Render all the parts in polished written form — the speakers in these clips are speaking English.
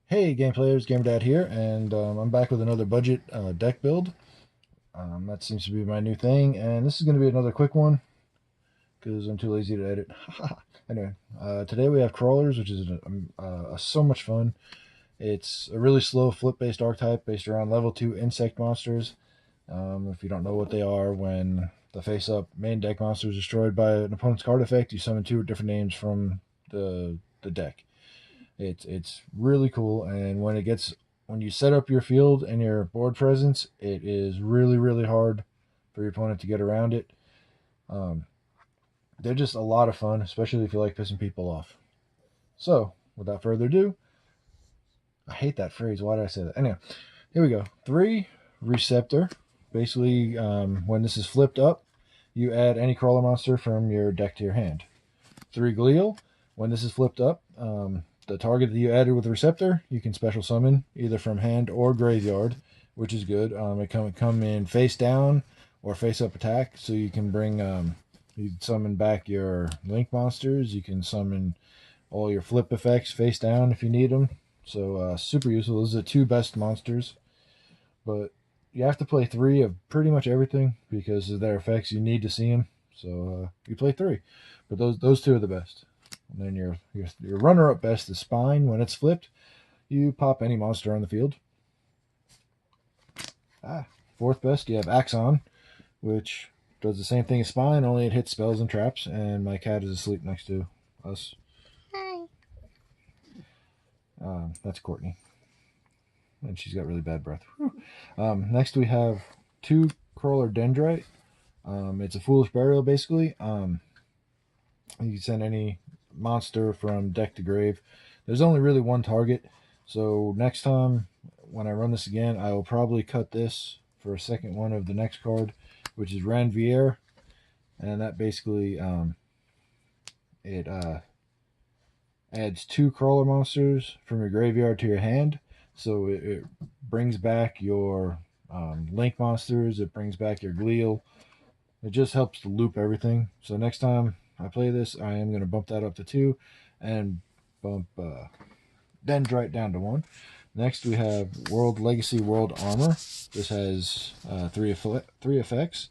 Hey game players, GamerDad here, and I'm back with another budget deck build. That seems to be my new thing, and this is going to be another quick one because I'm too lazy to edit. Anyway, today we have Crawlers, which is so much fun. It's a really slow flip-based archetype based around level 2 insect monsters. If you don't know what they are, when the face-up main deck monster is destroyed by an opponent's card effect, you summon two different names from the deck. It's really cool, and when you set up your field and your board presence, it is really hard for your opponent to get around it. Um, they're just a lot of fun, especially if you like pissing people off. So, without further ado, I hate that phrase. Why did I say that? Anyway, here we go. 3 Receptor. Basically, when this is flipped up, you add any crawler monster from your deck to your hand. 3 Glial. When this is flipped up, the target that you added with the Receptor, you can special summon either from hand or graveyard, which is good. It can come in face down or face up attack, so you can you can summon back your link monsters. You can summon all your flip effects face down if you need them. So super useful. Those are the 2 best monsters, but you have to play 3 of pretty much everything because of their effects. You need to see them, so you play 3. But those 2 are the best. And then your runner-up best is Spine. When it's flipped, you pop any monster on the field. 4th best, you have Axon, which does the same thing as Spine, only it hits spells and traps, and my cat is asleep next to us. Hi. That's Courtney. And she's got really bad breath. Next we have 2 Krawler Dendrite. It's a Foolish Burial, basically. You can send any monster from deck to grave. There's only really 1 target, so next time when I run this again, I will probably cut this for a second one of the next card, which is Ranvier, and that basically it adds 2 crawler monsters from your graveyard to your hand. So it brings back your link monsters, it brings back your glial. It just helps to loop everything. So next time I play this, I am going to bump that up to 2 and bump Dendrite down to 1. Next we have World Legacy World Armor. This has 3 effects.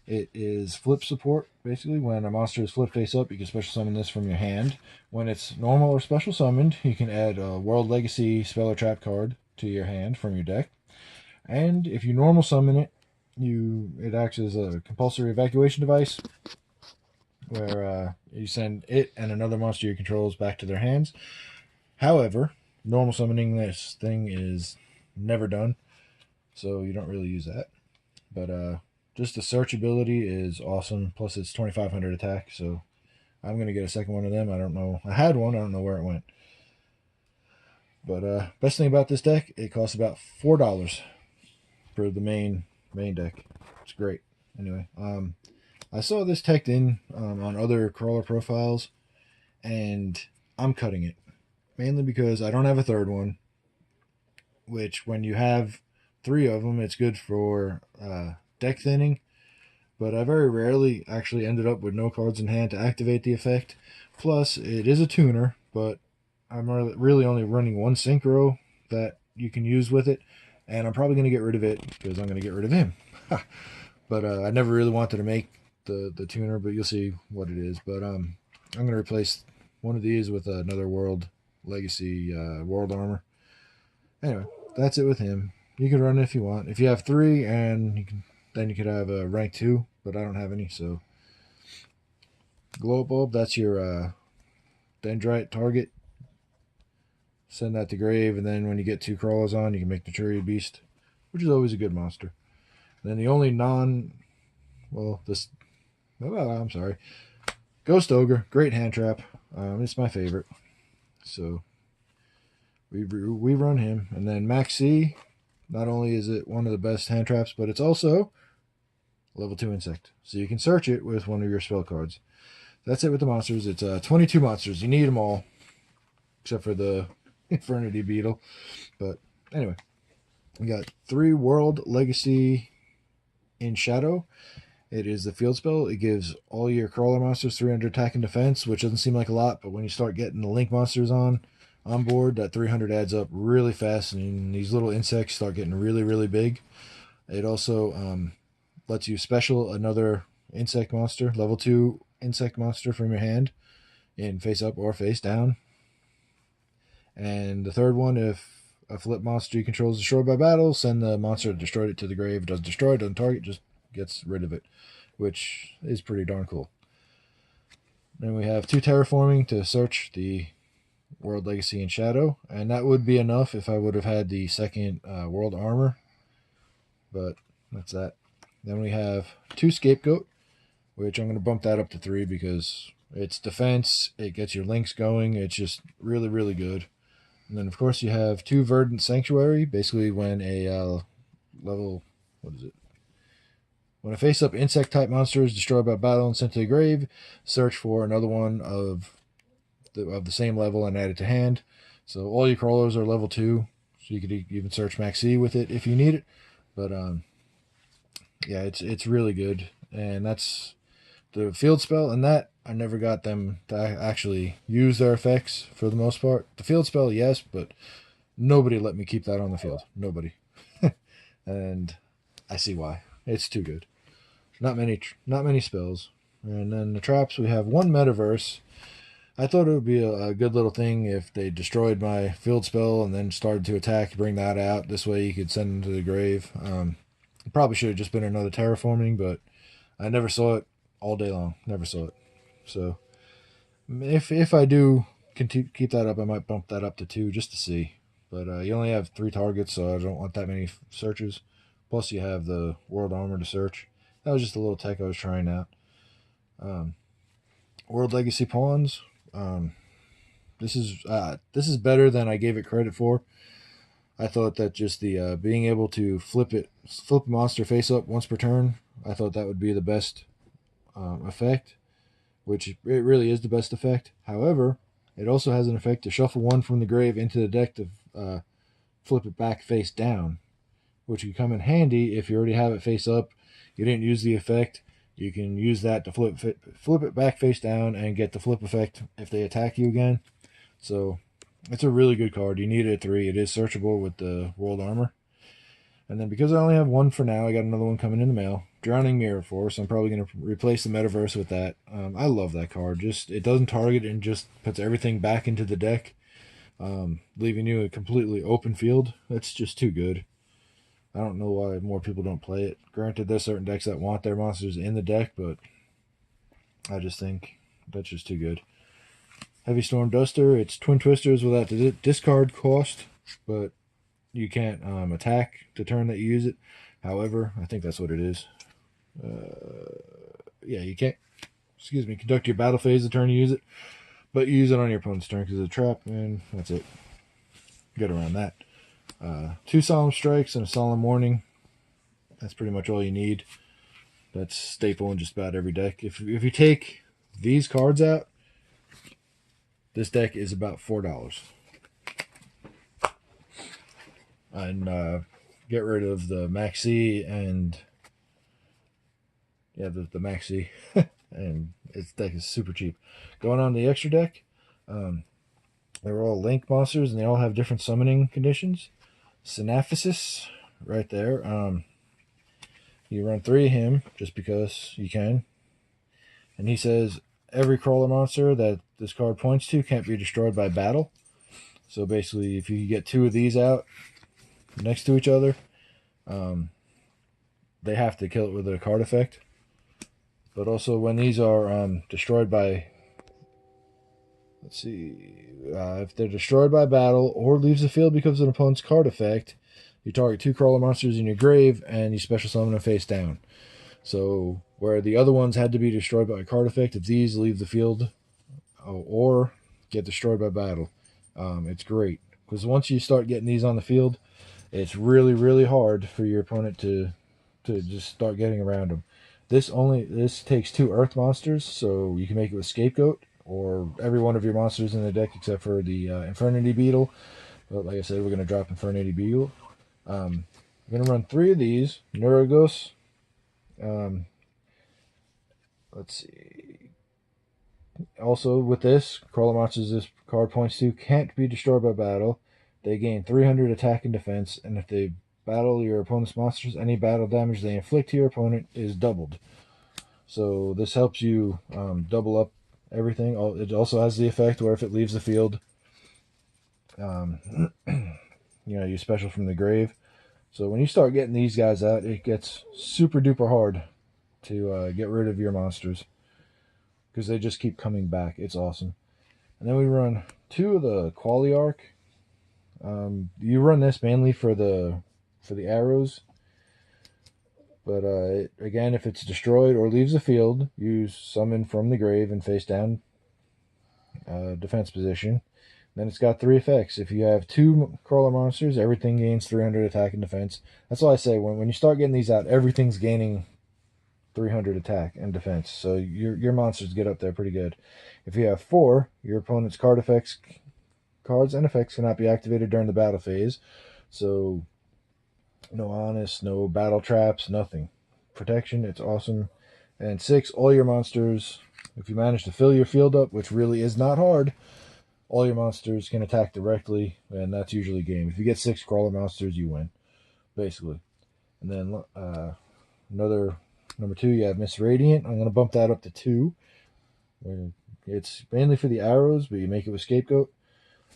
It is flip support. Basically, when a monster is flip face up, you can special summon this from your hand. When it's normal or special summoned, you can add a World Legacy spell or trap card to your hand from your deck. And if you normal summon it, it acts as a compulsory evacuation device, where you send it and another monster you controls back to their hands. However, normal summoning this thing is never done, so you don't really use that. But just the search ability is awesome. Plus, it's 2,500 attack, so I'm gonna get a second one of them. I don't know. I had one. I don't know where it went. But best thing about this deck, it costs about $4 for the main deck. It's great. Anyway, I saw this teched in on other crawler profiles, and I'm cutting it mainly because I don't have a third one. Which, when you have 3 of them, it's good for deck thinning, but I very rarely actually ended up with no cards in hand to activate the effect. Plus, it is a tuner, but I'm really only running 1 synchro that you can use with it, and I'm probably going to get rid of it because I'm going to get rid of him. But I never really wanted to make the tuner, but you'll see what it is. But I'm going to replace one of these with another World Legacy World Armor. Anyway, that's it with him. You can run it if you want. If you have 3, and then you could have a rank 2, but I don't have any. So Glow Bulb, that's your Dendrite target. Send that to grave, and then when you get 2 crawlers on, you can make Maturity Beast, which is always a good monster. Then the only I'm sorry, Ghost Ogre, great hand trap. It's my favorite. So we run him, and then Max C. Not only is it one of the best hand traps, but it's also level 2 insect. So you can search it with one of your spell cards. That's it with the monsters. It's 22 monsters. You need them all, except for the Infernity Beetle. But anyway, we got 3 World Legacy in Shadow. It is the field spell. It gives all your crawler monsters 300 attack and defense, which doesn't seem like a lot, but when you start getting the link monsters on, on board, that 300 adds up really fast, and these little insects start getting really, really big. It also lets you special another insect monster, level 2 insect monster from your hand in face up or face down. And the third one, if a flip monster you control is destroyed by battle, send the monster that destroyed it to the grave. It doesn't destroy it, doesn't target, just gets rid of it, which is pretty darn cool. Then we have 2 terraforming to search the World Legacy and Shadow, and that would be enough if I would have had the second World Armor, but that's that. Then we have 2 Scapegoat, which I'm going to bump that up to 3 because it's defense, it gets your links going, it's just really, really good. And then, of course, you have 2 Verdant Sanctuary, basically when a level, what is it? When a face-up insect-type monster is destroyed by battle and sent to the grave, search for another one of the same level and add it to hand. So all your crawlers are level 2, so you could even search Max C with it if you need it. But yeah, it's really good, and that's the field spell. And that I never got them to actually use their effects for the most part. The field spell, yes, but nobody let me keep that on the field. Nobody, and I see why. It's too good. Not many spells. And then the traps, we have 1 Metaverse. I thought it would be a good little thing if they destroyed my field spell and then started to attack, bring that out. This way you could send them to the grave. It probably should have just been another terraforming, but I never saw it all day long. Never saw it. So if I do keep that up, I might bump that up to 2 just to see. But you only have 3 targets, so I don't want that many searches. Plus you have the World Armor to search. That was just a little tech I was trying out. World Legacy Pawns. This is better than I gave it credit for. I thought that just the being able to flip a monster face up once per turn, I thought that would be the best effect, which it really is the best effect. However, it also has an effect to shuffle 1 from the grave into the deck to flip it back face down, which could come in handy if you already have it face up. You didn't use the effect. You can use that to flip it back face down and get the flip effect if they attack you again. So it's a really good card. You need it at 3. It is searchable with the World Armor. And then because I only have 1 for now, I got another one coming in the mail. Drowning Mirror Force. I'm probably going to replace the Metaverse with that. I love that card. Just it doesn't target and just puts everything back into the deck, leaving you a completely open field. That's just too good. I don't know why more people don't play it. Granted, there's certain decks that want their monsters in the deck, but I just think that's just too good. Heavy Storm Duster. It's Twin Twisters without the discard cost, but you can't attack the turn that you use it. However, I think that's what it is. Yeah, you can't, conduct your battle phase the turn you use it, but you use it on your opponent's turn because it's a trap, and that's it. Get around that. 2 Solemn Strikes and a Solemn Warning. That's pretty much all you need. That's staple in just about every deck. If you take these cards out, this deck is about $4. And get rid of the Maxi and yeah, the Maxi, and its deck is super cheap. Going on the extra deck, they're all link monsters and they all have different summoning conditions. Synaphysis, right there. You run 3 of him just because you can, and he says every crawler monster that this card points to can't be destroyed by battle. So basically, if you get 2 of these out next to each other, they have to kill it with a card effect. But also when these are destroyed by, let's see, if they're destroyed by battle or leaves the field because of an opponent's card effect, you target 2 crawler monsters in your grave and you special summon them face down. So where the other ones had to be destroyed by a card effect, if these leave the field or get destroyed by battle, it's great. Because once you start getting these on the field, it's really, really hard for your opponent to just start getting around them. This takes 2 earth monsters, so you can make it with Scapegoat or every one of your monsters in the deck except for the Infernity Beetle. But like I said, we're going to drop Infernity Beetle. I'm going to run 3 of these. Neurogos. Let's see. Also, with this, Krawler monsters this card points to can't be destroyed by battle. They gain 300 attack and defense, and if they battle your opponent's monsters, any battle damage they inflict to your opponent is doubled. So this helps you double up everything. It also has the effect where if it leaves the field, you special from the grave. So when you start getting these guys out, it gets super duper hard to get rid of your monsters because they just keep coming back. It's awesome. And then we run 2 of the Quali Arc. You run this mainly for the arrows, but again, if it's destroyed or leaves the field, you summon from the grave and face down defense position. Then it's got 3 effects. If you have 2 Krawler monsters, everything gains 300 attack and defense. That's why I say when you start getting these out, everything's gaining 300 attack and defense. So your monsters get up there pretty good. If you have 4, your opponent's cards and effects cannot be activated during the battle phase. So no honest, no battle traps, nothing. Protection, it's awesome. And 6, all your monsters, if you manage to fill your field up, which really is not hard, all your monsters can attack directly, and that's usually game. If you get 6 Krawler monsters, you win, basically. And then another number 2, you have Miss Radiant. I'm going to bump that up to 2. It's mainly for the arrows, but you make it with Scapegoat.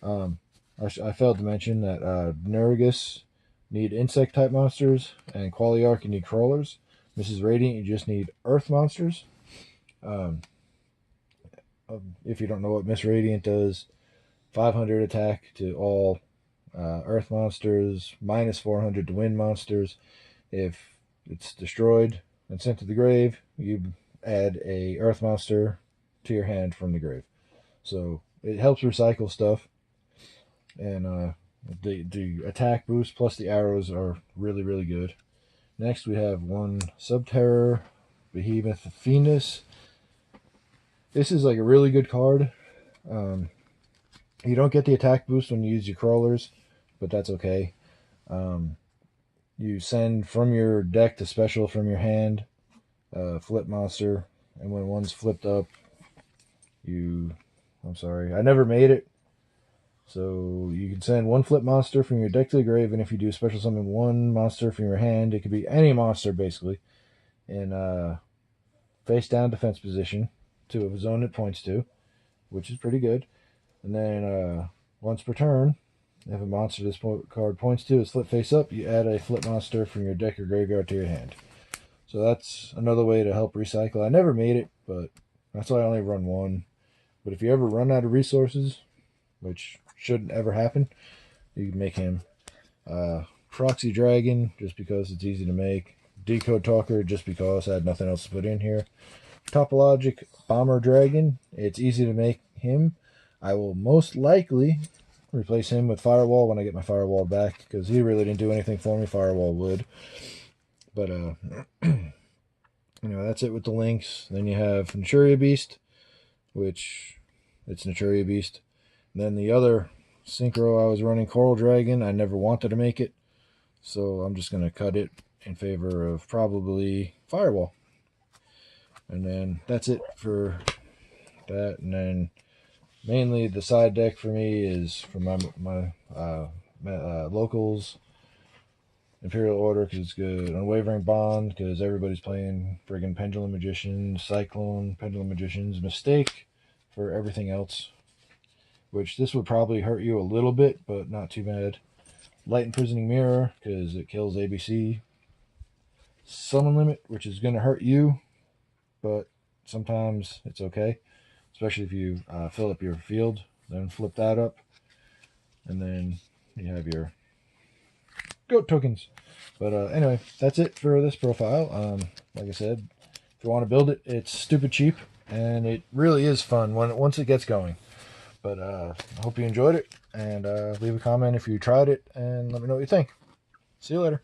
I failed to mention that Nurgus need insect-type monsters, and Quali Arc you need crawlers. Mrs. Radiant, you just need earth monsters. If you don't know what Miss Radiant does, 500 attack to all earth monsters, minus 400 to wind monsters. If it's destroyed and sent to the grave, you add a earth monster to your hand from the grave. So it helps recycle stuff. And the attack boost plus the arrows are really, really good. Next we have 1 Subterror Behemoth Phoenix. This is like a really good card. You don't get the attack boost when you use your crawlers, but that's okay. You send from your deck to special from your hand, flip monster, and when one's flipped up, I'm sorry, I never made it. So you can send 1 flip monster from your deck to the grave, and if you do special summon 1 monster from your hand, it could be any monster basically, in face down defense position to a zone it points to, which is pretty good. And then once per turn, if a monster this card points to is flip face up, you add a flip monster from your deck or graveyard to your hand. So that's another way to help recycle. I never made it, but that's why I only run 1. But if you ever run out of resources, which shouldn't ever happen, you can make him Proxy Dragon, just because it's easy to make. Decode Talker, just because I had nothing else to put in here. Topologic Bomber Dragon, it's easy to make him. I will most likely replace him with Firewall when I get my Firewall back, because he really didn't do anything for me. Firewall would. But, that's it with the links. Then you have Naturia Beast, which it's Naturia Beast. And then the other synchro I was running, Coral Dragon, I never wanted to make it, so I'm just going to cut it in favor of probably Firewall. And then that's it for that. And then mainly the side deck for me is from my locals, Imperial Order because it's good, Unwavering Bond because everybody's playing friggin' Pendulum Magicians, Cyclone, Pendulum Magicians, Mistake for everything else, which this would probably hurt you a little bit, but not too bad. Light Imprisoning Mirror because it kills ABC. Summon Limit, which is going to hurt you, but sometimes it's okay, especially if you fill up your field. Then flip that up, and then you have your goat tokens. But anyway, that's it for this profile. Like I said, if you want to build it, it's stupid cheap, and it really is fun once it gets going. But I hope you enjoyed it, and leave a comment if you tried it, and let me know what you think. See you later.